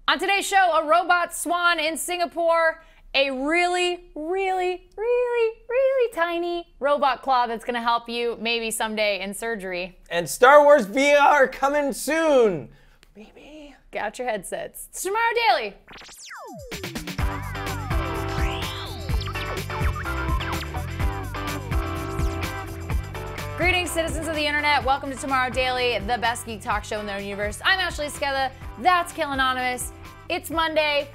On today's show, a robot swan in Singapore, a really tiny robot claw that's gonna help you maybe someday in surgery. And Star Wars VR coming soon. Maybe. Get out your headsets. It's Tomorrow Daily. Greetings, citizens of the internet. Welcome to Tomorrow Daily, the best geek talk show in the known universe. I'm Ashley. That's Khail and Anonymous. It's Monday.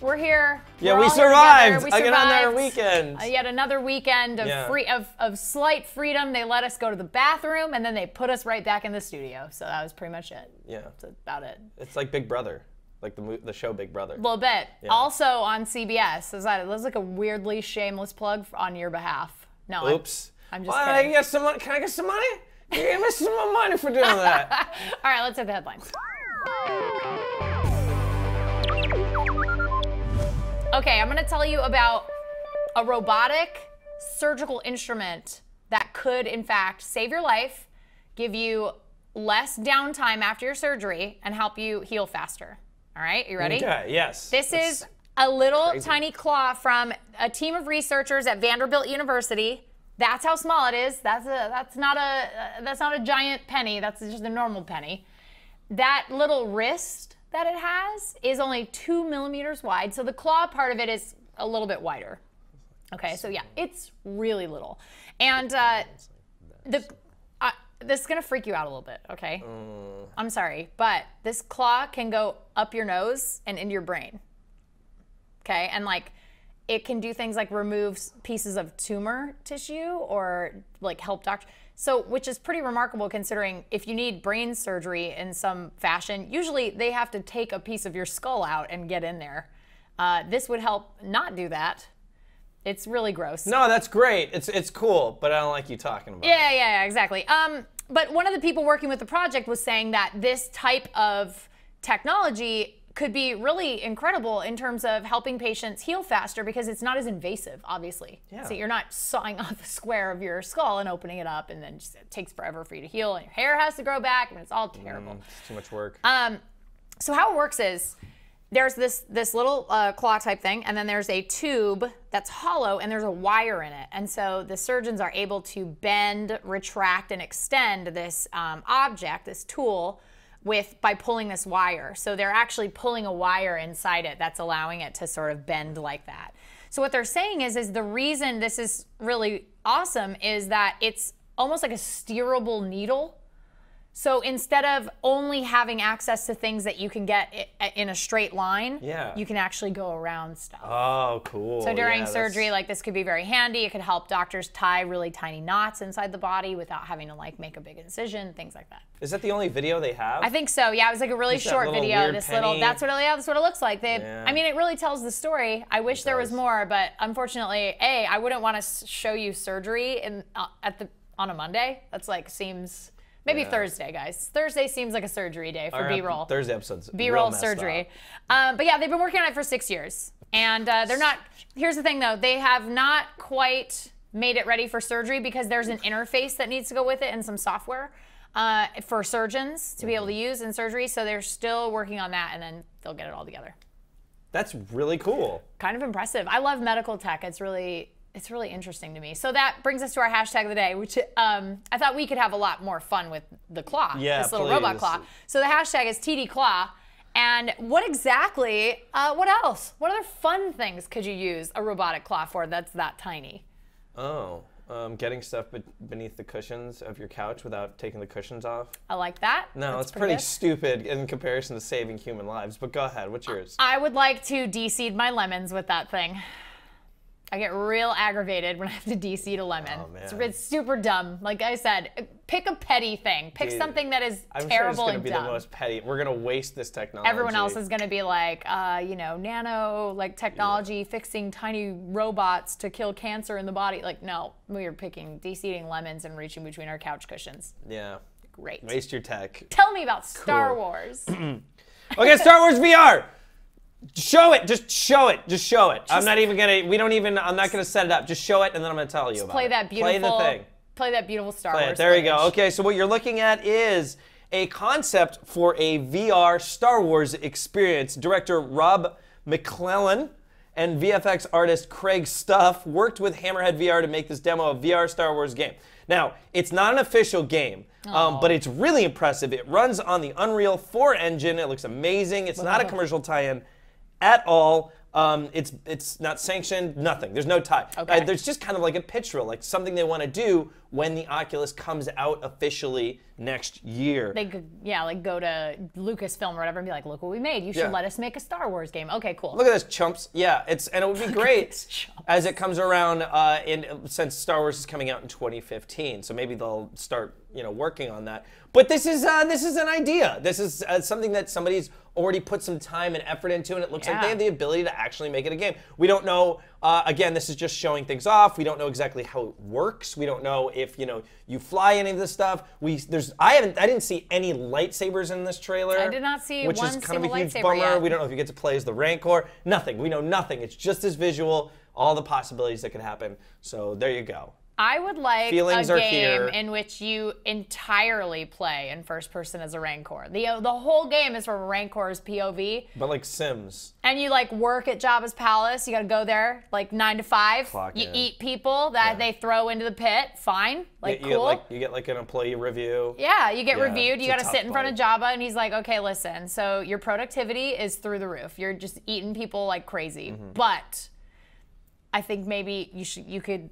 We're here. Yeah, we survived. I get on another weekend. Yet another weekend of of slight freedom. They let us go to the bathroom and then they put us right back in the studio. So that was pretty much it. Yeah, that's about it. It's like Big Brother, like the show Big Brother. A little bit. Yeah. Also on CBS. That was like a weirdly shameless plug on your behalf. No. Oops. I'm just kidding. Can I get some money? You give me some money for doing that. All right, let's hit the headlines. Okay, I'm gonna tell you about a robotic surgical instrument that could, in fact, save your life, give you less downtime after your surgery, and help you heal faster. All right, you ready? Okay, yes. This is a little tiny claw from a team of researchers at Vanderbilt University. That's how small it is. That's not a giant penny. That's just a normal penny. That little wrist that it has is only 2 millimeters wide. So the claw part of it is a little bit wider. Okay, so yeah, it's really little. And this is gonna freak you out a little bit, okay? I'm sorry, but this claw can go up your nose and into your brain. Okay, and like, it can do things like remove pieces of tumor tissue or like help doctors. So, which is pretty remarkable considering if you need brain surgery in some fashion, usually they have to take a piece of your skull out and get in there. This would help not do that. It's really gross. No, that's great. It's cool, but I don't like you talking about it. Yeah, exactly. But one of the people working with the project was saying that this type of technology could be really incredible in terms of helping patients heal faster because it's not as invasive, obviously. Yeah. So you're not sawing off a square of your skull and opening it up, and then just, it takes forever for you to heal, and your hair has to grow back, and it's all terrible. It's too much work. So how it works is there's this little claw type thing, and then there's a tube that's hollow, and there's a wire in it. And so the surgeons are able to bend, retract, and extend this object, this tool, by pulling this wire. So they're actually pulling a wire inside it that's allowing it to sort of bend like that. So what they're saying is the reason this is really awesome is that it's almost like a steerable needle. So instead of only having access to things that you can get in a straight line, you can actually go around stuff. Oh, cool. So during surgery, like this could be very handy. It could help doctors tie really tiny knots inside the body without having to like make a big incision, things like that. Is that the only video they have? I think so. Yeah, it was like a really short video. That's what it looks like. I mean, it really tells the story. I wish there was more, but unfortunately, I wouldn't want to show you surgery on a Monday. That's like seems. Maybe Thursday, guys. Thursday seems like a surgery day for B-roll. Thursday episode's B-roll surgery. But yeah, they've been working on it for 6 years. And they're not, here's the thing though, they have not quite made it ready for surgery because there's an interface that needs to go with it and some software for surgeons to be able to use in surgery. So they're still working on that and then they'll get it all together. That's really cool. Kind of impressive. I love medical tech. It's really interesting to me. So that brings us to our hashtag of the day, which I thought we could have a lot more fun with the claw, this little robot claw. So the hashtag is TD Claw. And what exactly, what else? What other fun things could you use a robotic claw for that's that tiny? Oh, getting stuff beneath the cushions of your couch without taking the cushions off. I like that. No, it's pretty stupid in comparison to saving human lives, but go ahead, what's yours? I would like to de-seed my lemons with that thing. I get real aggravated when I have to de-seed a lemon. Oh, man. It's super dumb. Like I said, pick a petty thing. Pick something that is terrible and dumb. I'm sure it's going to be the most petty. We're going to waste this technology. Everyone else is going to be like, nano technology, fixing tiny robots to kill cancer in the body. Like, no, we are picking de-seeding lemons and reaching between our couch cushions. Yeah. Great. Waste your tech. Tell me about Star Wars. Okay, Star Wars VR. Show it. Just show it. Just show it. I'm not even gonna. I'm not gonna set it up. Just show it, and then I'm gonna tell you about it. Play that beautiful. Play the thing. Play that beautiful Star Wars. There you go. Okay, so what you're looking at is a concept for a VR Star Wars experience. Director Rob McClellan and VFX artist Craig Stuff worked with Hammerhead VR to make this demo of VR Star Wars game. Now, it's not an official game, but it's really impressive. It runs on the Unreal 4 engine. It looks amazing. It's not a commercial tie-in at all. It's not sanctioned, nothing. There's no tie. Okay. There's just kind of like a pitch reel, like something they want to do when the Oculus comes out officially next year. They could, like go to Lucasfilm or whatever and be like, look what we made. You should let us make a Star Wars game. Okay, cool. Look at this, chumps. Yeah, and it would be great as it comes around since Star Wars is coming out in 2015. So maybe they'll start, working on that. But this is an idea. This is something that somebody's already put some time and effort into, and it looks like they have the ability to actually make it a game. We don't know. Again, this is just showing things off. We don't know exactly how it works. We don't know if you fly any of this stuff. I didn't see any lightsabers in this trailer. I did not see which one is kind of a huge lightsaber bummer. yet. We don't know if you get to play as the Rancor. Nothing. We know nothing. It's just this visual. All the possibilities that could happen. So there you go. I would like Feelings a are game here. in which you entirely play in first person as a Rancor. The whole game is from a Rancor's POV. But like Sims. And you work at Jabba's palace. You got to go there 9 to 5. Clock you in. eat people that they throw into the pit. Fine. Cool. You get an employee review. Yeah, you get reviewed. You it's a got to tough sit in front of fight. Jabba, and he's like, okay, listen, so your productivity is through the roof. You're just eating people like crazy. Mm-hmm. But I think maybe you could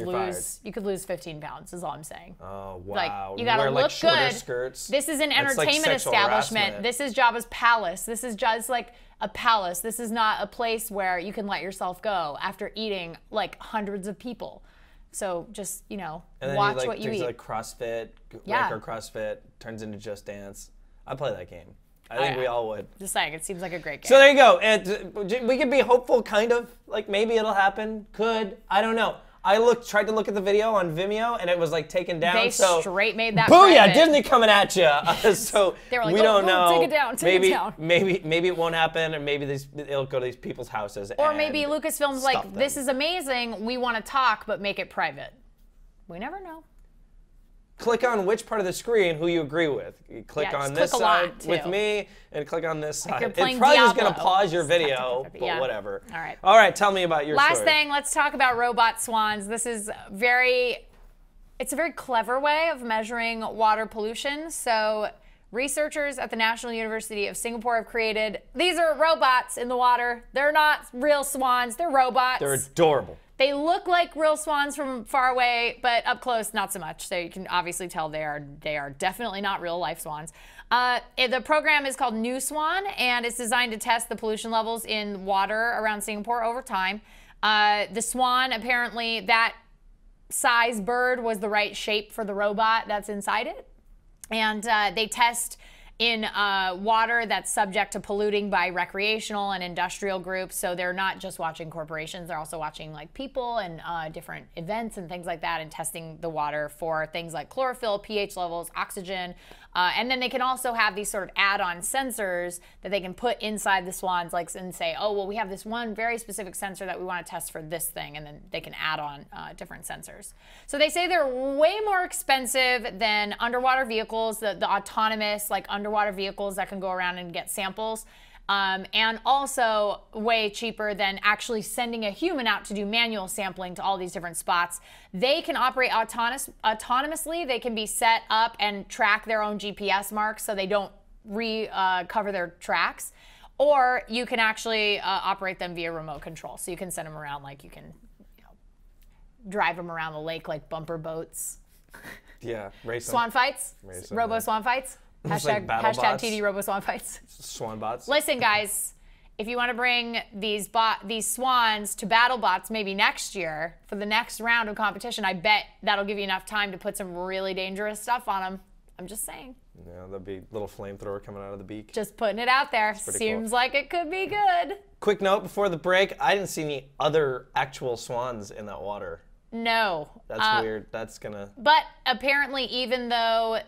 lose 15 pounds is all I'm saying. Oh, wow. You gotta wear look shorter good. skirts. This is an That's like entertainment sexual establishment. harassment. This is Jabba's palace. This is just like a palace. This is not a place where you can let yourself go after eating hundreds of people. So just, And then watch what you there's eat. CrossFit, Yeah. Rancor CrossFit, turns into Just Dance. I'd play that game. I think we all would. Just saying, it seems like a great game. So there you go. And we could be hopeful, kind of. Maybe it'll happen. Could. I don't know. I tried to look at the video on Vimeo, and it was taken down. They straight made that Booyah! private. Disney coming at you. So They were like, we "Oh, don't know. take it down, take it down." Maybe it won't happen, or maybe it'll go to these people's houses. Or maybe Lucasfilm's stuff like, this them. is amazing. We want to talk, but make it private. We never know. Click on which part of the screen who you agree with. You click on this click a lot, side with too. me, and click on this side. you're It's playing probably just going to Diablo. pause your video, but Yeah. whatever. All right. All right, tell me about your Last story. thing, let's talk about robot swans. This is it's a very clever way of measuring water pollution. So researchers at the National University of Singapore have created, these are robots in the water. They're not real swans, they're robots. They're adorable. They look like real swans from far away, but up close, not so much. So you can obviously tell they are definitely not real life swans. The program is called New Swan, and it's designed to test the pollution levels in water around Singapore over time. The swan, apparently, that size bird was the right shape for the robot that's inside it. And they test in water that's subject to polluting by recreational and industrial groups. So they're not just watching corporations, they're also watching people and different events and things like that, and testing the water for things like chlorophyll, pH levels, oxygen. And then they can also have these sort of add-on sensors that they can put inside the swans, and say, oh, well, we have this one very specific sensor that we want to test for this thing, and then they can add on different sensors. So they say they're way more expensive than underwater vehicles, the autonomous underwater vehicles that can go around and get samples. And also way cheaper than actually sending a human out to do manual sampling to all these different spots. They can operate autonomously. They can be set up and track their own GPS marks so they don't recover their tracks. Or you can actually operate them via remote control. So you can send them around, you can drive them around the lake like bumper boats. Yeah, race them. Swan fights, Race them, robo yeah. swan fights. like battle Hashtag bots. TD Robo Swan Fights. Swan bots. Listen, guys, if you want to bring these swans to battle bots maybe next year for the next round of competition, I bet that'll give you enough time to put some really dangerous stuff on them. I'm just saying. Yeah, there'll be a little flamethrower coming out of the beak. Just putting it out there. pretty Seems cool. like it could be good. Quick note before the break, I didn't see any other actual swans in that water. No. That's weird. That's gonna... But apparently, even though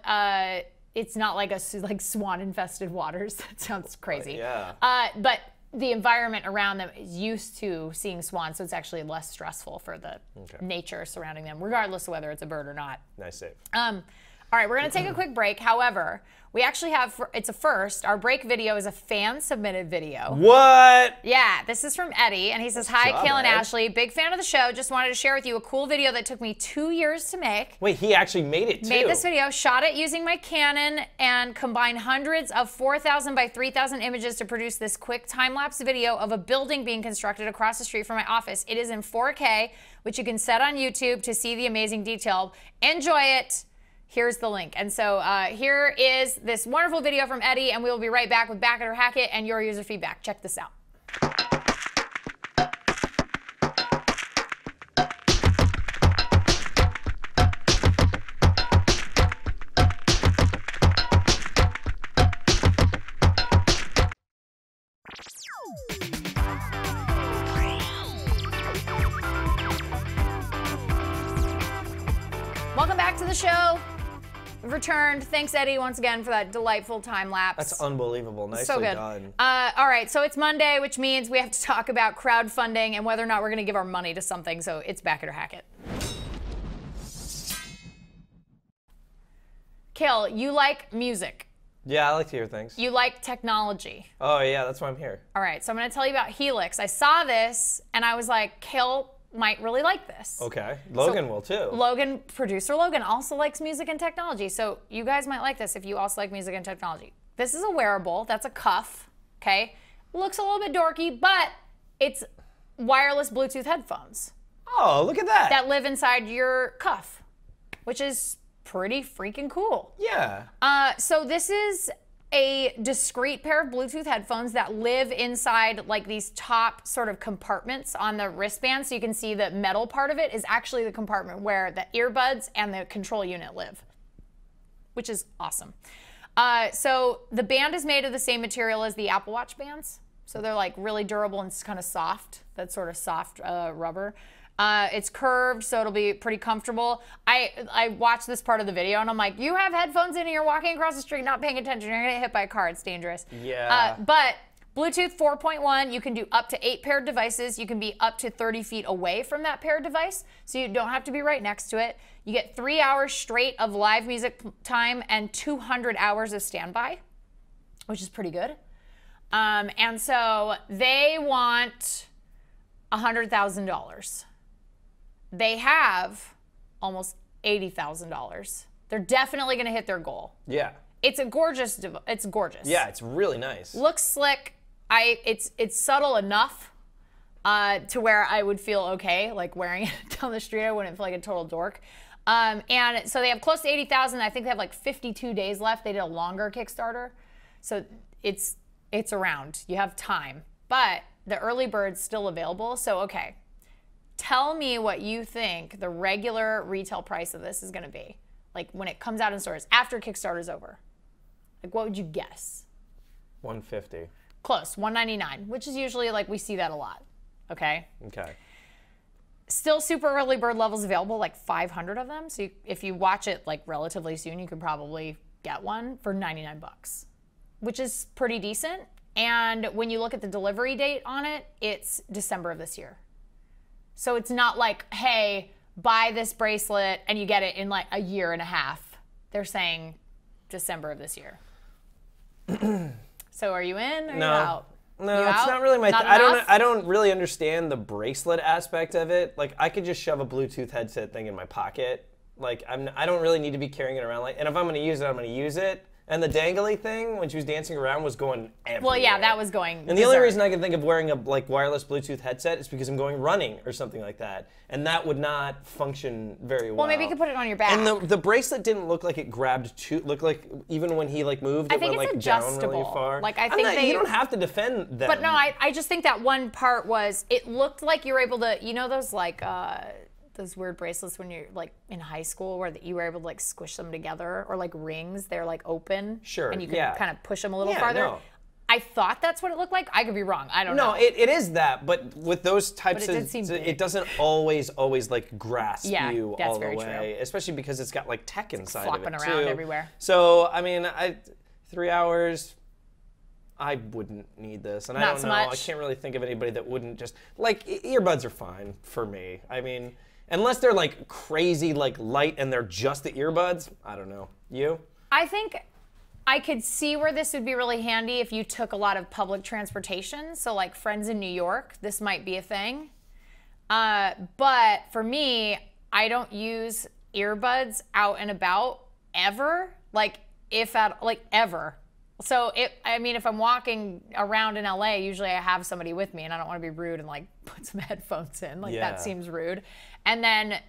it's not like swan-infested waters, that sounds crazy. Yeah. But the environment around them is used to seeing swans, so it's actually less stressful for the nature surrounding them, regardless of whether it's a bird or not. Nice save. All All right, we're going to take a quick break. However, we actually have, it's a first. Our break video is a fan-submitted video. What? Yeah, this is from Eddie, and he says, "Hi, Khail and Ashley. Big fan of the show. Just wanted to share with you a cool video that took me 2 years to make." Wait, he actually made it too? Made this video, shot it using my Canon, and combined hundreds of 4,000 by 3,000 images to produce this quick time-lapse video of a building being constructed across the street from my office. It is in 4K, which you can set on YouTube to see the amazing detail. Enjoy it. Here's the link. And so here is this wonderful video from Eddie, and we will be right back with Back It or Hack It and your user feedback. Check this out. Welcome back to the show. We've returned. Thanks, Eddie, once again for that delightful time lapse. That's unbelievable. Nicely so good. done. All right, so it's Monday, which means we have to talk about crowdfunding and whether or not we're going to give our money to something. So it's Back It or Hack It. Khail, you like music. Yeah, I like to hear things. You like technology. Oh, yeah, that's why I'm here. All right, so I'm going to tell you about Helix. I saw this, and I was like, Khail might really like this. Okay. Logan will too. Logan, producer Logan, also likes music and technology. So you guys might like this if you also like music and technology. This is a wearable. That's a cuff. Okay. Looks a little bit dorky, but it's wireless Bluetooth headphones. Oh, look at that. That live inside your cuff, which is pretty freaking cool. Yeah. So this is a discrete pair of Bluetooth headphones that live inside like these top sort of compartments on the wristband. So you can see the metal part of it is actually the compartment where the earbuds and the control unit live, which is awesome. So the band is made of the same material as the Apple Watch bands. So they're like really durable and kind of soft, that sort of soft rubber. It's curved, so it'll be pretty comfortable. I watched this part of the video, and I'm like, you have headphones in and you're walking across the street not paying attention. You're going to get hit by a car. It's dangerous. Yeah. But Bluetooth 4.1, you can do up to 8 paired devices. You can be up to 30 feet away from that paired device, so you don't have to be right next to it. You get 3 hours straight of live music time and 200 hours of standby, which is pretty good. And so they want $100,000. They have almost $80,000. They're definitely going to hit their goal. Yeah. It's a gorgeous. It's gorgeous. Yeah, it's really nice. Looks slick. It's subtle enough to where I would feel okay, like wearing it down the street. I wouldn't feel like a total dork. And so they have close to 80,000. I think they have like 52 days left. They did a longer Kickstarter, so it's around. You have time, but the early bird's still available. So okay. Tell me what you think the regular retail price of this is going to be. Like when it comes out in stores after Kickstarter's over. Like what would you guess? $150. Close, $199, which is usually like we see that a lot. Okay? Okay. Still super early bird levels available, like 500 of them. So if you watch it like relatively soon, you could probably get one for 99 bucks, which is pretty decent. And when you look at the delivery date on it, it's December of this year. So it's not like, hey, buy this bracelet and you get it in like a year and a half. They're saying December of this year. So are you in or no. you out? No, you it's out? not really my Not I don't really understand the bracelet aspect of it. Like I could just shove a Bluetooth headset thing in my pocket. Like I don't really need to be carrying it around. Like, and if I'm going to use it, I'm going to use it. And the dangly thing, when she was dancing around, was going everywhere. Well, yeah, that was going And the only reason I can think of wearing a wireless Bluetooth headset is because I'm going running or something like that. And that would not function very well. Well, maybe you could put it on your back. And the bracelet didn't look like it grabbed too, looked like even when he like moved, it went like down really far. Like I think you don't have to defend them. But no, I just think that one part was, it looked like you were able to, you know those like, those weird bracelets when you're like in high school where you were able to like squish them together, or like rings, they're like open. Sure, and you can kind of push them a little farther. No. I thought that's what it looked like. I could be wrong. I don't know. No, it is that, but with those types But it of, did seem big. it doesn't always like grasp you that's all the very way, true. especially because it's got like tech inside of it flopping too. around everywhere. So I mean, 3 hours. I wouldn't need this, and I Not don't so know. much. I can't really think of anybody that wouldn't just like earbuds are fine for me. I mean, Unless they're like crazy, like light, and they're just the earbuds. I don't know. You? I think I could see where this would be really handy if you took a lot of public transportation. So like friends in New York, this might be a thing. But for me, I don't use earbuds out and about ever. Like ever. So I mean, if I'm walking around in LA, usually I have somebody with me, and I don't want to be rude and like put some headphones in. Like that seems rude. And then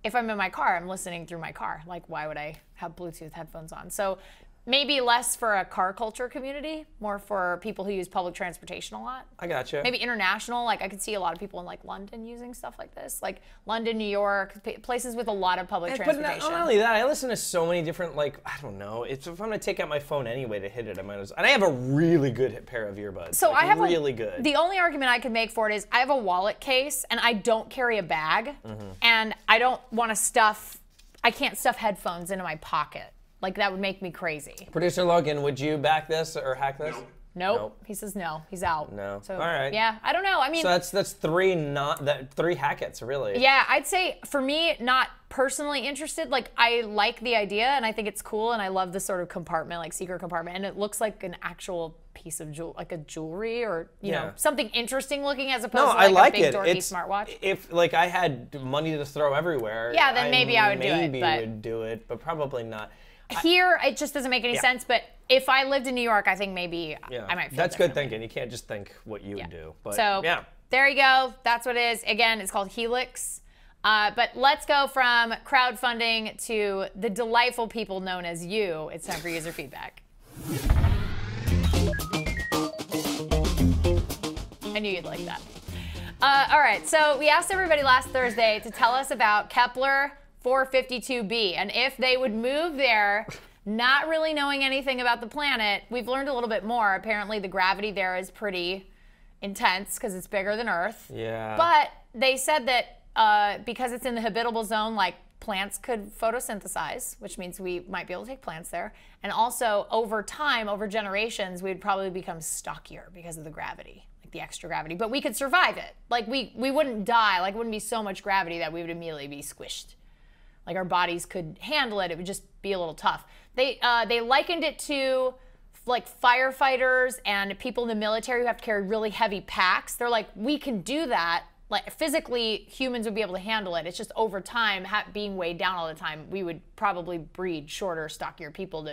if I'm in my car, I'm listening through my car. Like why would I have Bluetooth headphones on? So maybe less for a car culture community, more for people who use public transportation a lot. I gotcha. Maybe international, like I could see a lot of people in like London using stuff like this. Like London, New York, places with a lot of public transportation. But not only that, I listen to so many different, like, I don't know, if I'm gonna take out my phone anyway to hit it, I might as well. And I have a really good pair of earbuds. So like, I have really good. The only argument I could make for it is I have a wallet case and I don't carry a bag, and I don't want to I can't stuff headphones into my pocket. Like that would make me crazy. Producer Logan, would you back this or hack this? Nope. He says no. He's out. No. So, all right. Yeah, I don't know. I mean, so that's three hackets, really. Yeah, I'd say for me, not personally interested. Like I like the idea and I think it's cool and I love the sort of compartment, like secret compartment, and it looks like an actual piece of like a jewelry or you know something interesting looking as opposed to like a big dorky smartwatch. If like I had money to throw everywhere, yeah, then maybe I would do it. Maybe would do it, but probably not. Here, it just doesn't make any sense, but if I lived in New York, I think maybe I might feel That's good thinking. You can't just think what you would do. But, so, there you go. That's what it is. Again, it's called Helix. But let's go from crowdfunding to the delightful people known as you. It's time for user feedback. I knew you'd like that. All right, so we asked everybody last Thursday to tell us about Kepler 452b, and if they would move there, not really knowing anything about the planet. We've learned a little bit more. Apparently the gravity there is pretty intense because it's bigger than Earth. Yeah. But they said that because it's in the habitable zone, like plants could photosynthesize, which means we might be able to take plants there. And also over time, over generations, we'd probably become stockier because of the gravity, like the extra gravity. But we could survive it. Like we wouldn't die. Like it wouldn't be so much gravity that we would immediately be squished. Like our bodies could handle it. It would just be a little tough. They likened it to like firefighters and people in the military who have to carry really heavy packs. They're like, we can do that. Like physically, humans would be able to handle it. It's just over time, being weighed down all the time, we would probably breed shorter, stockier people.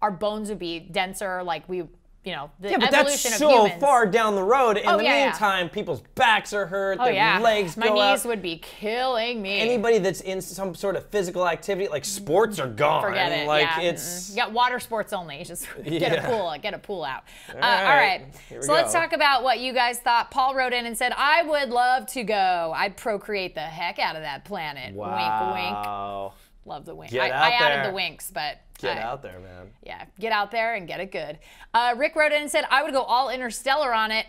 Our bones would be denser. Like we. You know, the evolution of humans. Yeah, but that's so far down the road. In the meantime, people's backs are hurt, their legs go out. My knees would be killing me. Anybody that's in some sort of physical activity, like sports are gone. Forget it, like it's you got water sports only. Just get a pool out. All right. So let's talk about what you guys thought. Paul wrote in and said, I would love to go. I'd procreate the heck out of that planet. Wow. Wink, wink. Love the wink. I added the winks, but get out there, man. Yeah, get out there and get it good. Rick wrote in and said, I would go all Interstellar on it,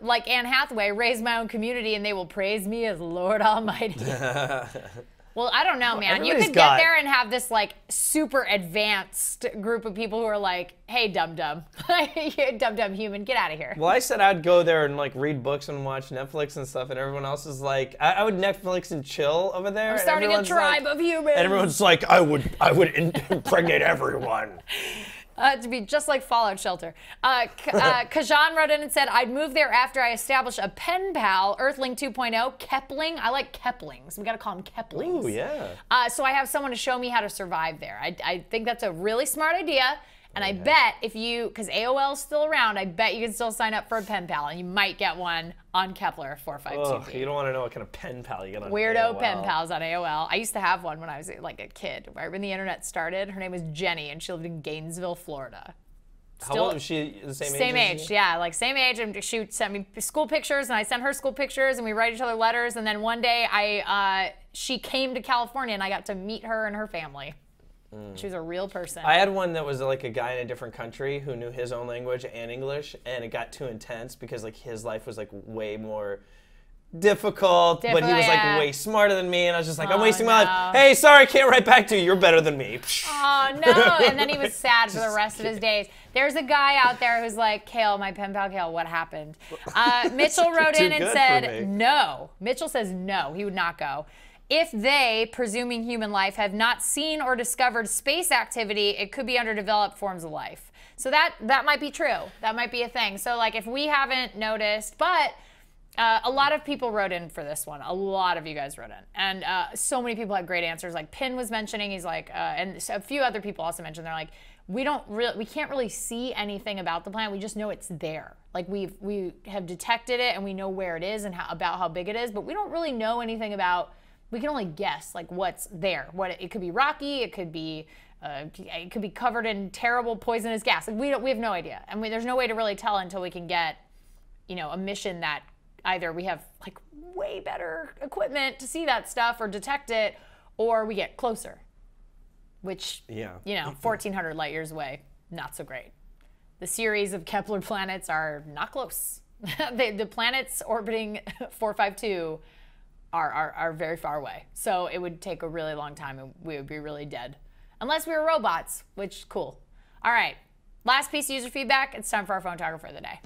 like Anne Hathaway, raise my own community, and they will praise me as Lord Almighty. Well, I don't know, man. You could get there and have this like super advanced group of people who are like, hey, dum-dum, dum-dum human, get out of here. Well, I said I'd go there and like read books and watch Netflix and stuff, and everyone else is like, I would Netflix and chill over there. I'm starting a tribe of humans. And everyone's like, I would impregnate everyone. To be just like Fallout Shelter. Kajan wrote in and said, I'd move there after I establish a pen pal, Earthling 2.0, Kepling. I like Keplings. We got to call them Keplings. Ooh, yeah. So I have someone to show me how to survive there. I think that's a really smart idea. And I bet if you, because AOL is still around, I bet you can still sign up for a pen pal, and you might get one on Kepler 452. You don't want to know what kind of pen pal you get on Weirdo AOL. Pen pals on AOL. I used to have one when I was like a kid, right when the internet started. Her name was Jenny, and she lived in Gainesville, Florida. How old was she? The same age? Same age, yeah, like same age. And she sent me school pictures, and I sent her school pictures, and we write each other letters. And then one day, she came to California, and I got to meet her and her family. She was a real person. I had one that was like a guy in a different country who knew his own language and English, and it got too intense because like his life was like way more difficult, but he was like way smarter than me, and I was just like, I'm wasting my life. Hey, sorry, I can't write back to you. You're better than me. Oh no! And then he was sad for the rest of his days. There's a guy out there who's like, Kale, my pen pal Kale, what happened? Mitchell wrote in and said no. Mitchell says no, he would not go. If they, presuming human life, have not seen or discovered space activity, it could be underdeveloped forms of life. So that might be true. That might be a thing. So like if we haven't noticed, but a lot of people wrote in for this one. A lot of you guys wrote in. And so many people had great answers. Like Pin was mentioning, he's like, and a few other people also mentioned, they're like, we can't really see anything about the planet. We just know it's there. Like we have detected it and we know where it is and about how big it is, but we don't really know anything about, we can only guess like what's there. It could be rocky, it could be covered in terrible poisonous gas. Like we have no idea. And there's no way to really tell until we can get, a mission that either we have like way better equipment to see that stuff or detect it, or we get closer, which, 1,400 light years away, not so great. The series of Kepler planets are not close. The planets orbiting 452 are very far away. So it would take a really long time and we would be really dead. Unless we were robots, which, cool. All right, last piece of user feedback. It's time for our photographer of the day.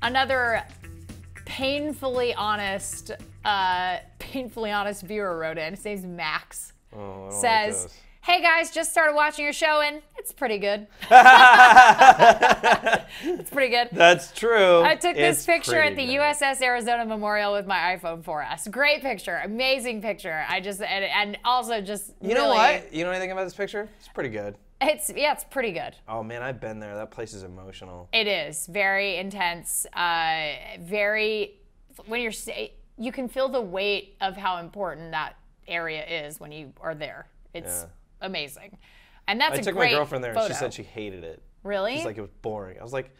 Another painfully honest viewer wrote in. His name's Max. Oh, says, like hey guys, just started watching your show and it's pretty good. It's pretty good. That's true. I took this picture at the USS Arizona Memorial with my iPhone 4S. Great picture, amazing picture. And also just You know what? You know anything about this picture? It's pretty good. It's pretty good. Oh man, I've been there. That place is emotional. It is very intense. You can feel the weight of how important that area is when you are there. It's amazing. And that's a great I took my girlfriend there and photo. she said she hated it. Really? She's like, it was boring. I was like,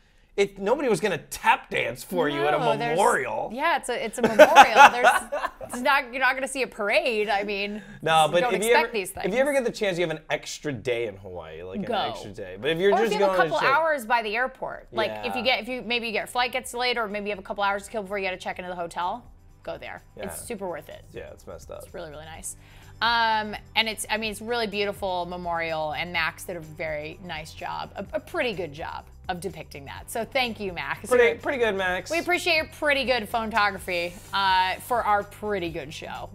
nobody was gonna tap dance for you at a memorial. Yeah, it's a memorial. You're not gonna see a parade. I mean, no, but don't expect these things. If you ever get the chance, you have an extra day in Hawaii, like Go. an extra day. But if you're or just if you have going a couple hours by the airport, like Yeah. if your flight gets delayed, or maybe you have a couple hours to kill before you got to check into the hotel, go there. Yeah. It's super worth it. Yeah, it's messed up. It's really, really nice. And it's really beautiful memorial, and Max did a very nice job, a pretty good job of depicting that. So thank you, Max. Pretty good, Max. We appreciate your pretty good photography for our pretty good show.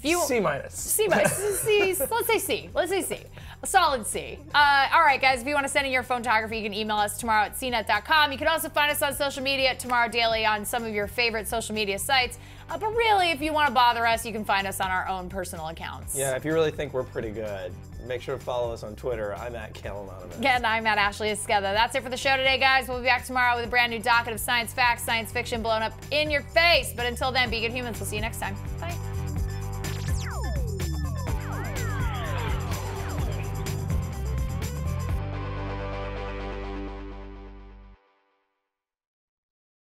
C minus. C minus. C. Let's say C. Let's say C. A solid C. All right, guys. If you want to send in your photography, you can email us tomorrow at cnet.com. You can also find us on social media at Tomorrow Daily on some of your favorite social media sites. But really, if you want to bother us, you can find us on our own personal accounts. Yeah, if you really think we're pretty good, make sure to follow us on Twitter. I'm at Khail Anonymous. And I'm at Ashley Esqueda. That's it for the show today, guys. We'll be back tomorrow with a brand new docket of science facts, science fiction blown up in your face. But until then, be good humans. We'll see you next time. Bye.